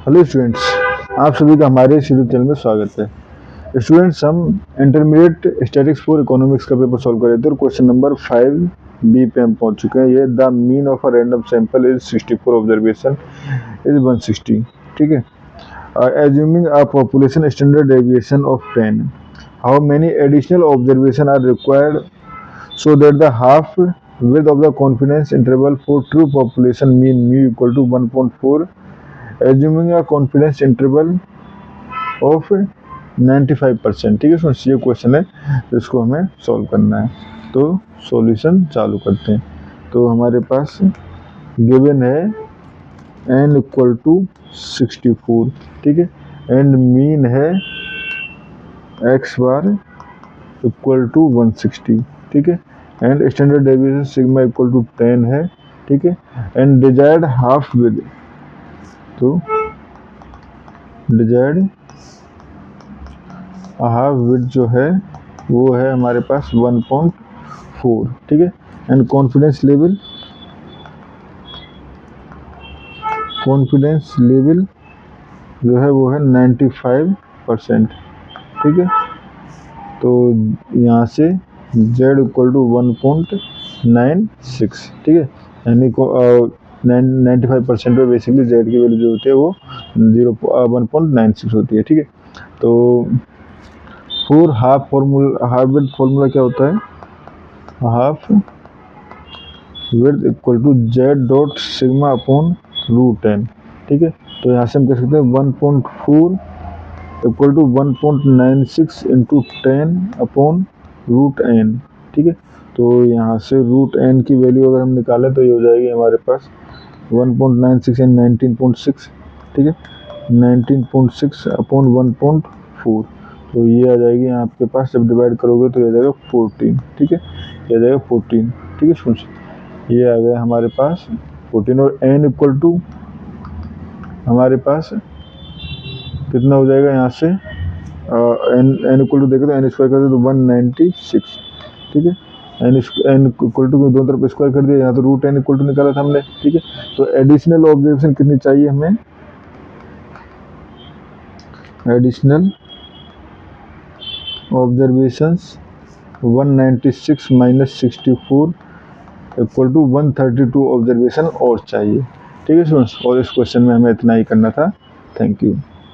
Hello students, आप सभी का हमारे इस यूट्यूब चैनल में स्वागत है। स्टूडेंट्स, हम इंटरमीडिएट स्टैटिस्टिक्स फॉर इकोनॉमिक्स का पेपर सॉल्व कर रहे थे और क्वेश्चन नंबर 5 बी पे हम पहुंच चुके हैं। ये the mean of a random sample is 64, observation is 160। ठीक है। Assuming a population standard deviation of 10, how many additional observation are required so that the half width of the confidence interval for true population mean mu equal to 1.4, assuming a confidence interval of 95%। ठीक है friends, ये question है जिसको हमें solve करना है। तो solution चालू करते हैं। तो हमारे पास गिवन है n इक्वल टू 64, ठीक है, एंड मीन है x बार इक्वल टू 160, ठीक है, and standard deviation sigma equal to 10 है, ठीक है, एंड डिजायर्ड हाफ विद, तो डिजायर्ड हाफ विद जो है वो है हमारे पास 1.4, ठीक है, एंड कॉन्फिडेंस लेवल जो है वो है 95%, ठीक है। तो यहाँ से z इक्वल टू 1.96, ठीक है, यानी को 95% पे बेसिकली z की वैल्यू जो होती है वो 1.96 होती है, ठीक है। तो फॉर हाफ विड्थ फॉर्मूला क्या होता है? Half width equal to z dot sigma upon root n, ठीक है। तो यहाँ से हम कह सकते हैं 1.4 equal to 1.96 into 10 upon root n, ठीक है। तो यहाँ से रूट n की वैल्यू अगर हम निकालें तो ये हो जाएगी हमारे पास 1.96 एंड 19.6, ठीक है, 19.6 अपॉन 1.4। तो ये आ जाएगी आपके पास, जब डिवाइड करोगे तो ये आ जाएगा 14, ठीक है, ये आ जाएगा 14, ठीक है फ्रेंड्स। ये आ गया हमारे पास 14 और n इक्वल टू हमारे पास कितना हो जाएगा यहाँ से n इक्वल टू देखें तो n स्क्वायर करते तो 196, ठीक है, n इक्वल टू दोनों तरफ स्क्वायर कर दिया, यहाँ तो रूट n इक्वल टू निकाला था हमने, ठीक है। तो एडिशनल ऑब्जर्वेशन कितनी चाहिए हमें? Additional observations 196 minus 64 equal to 132 observation और चाहिए, ठीक है स्टूडेंट्स। और इस क्वेश्चन में हमें इतना ही करना था। Thank you.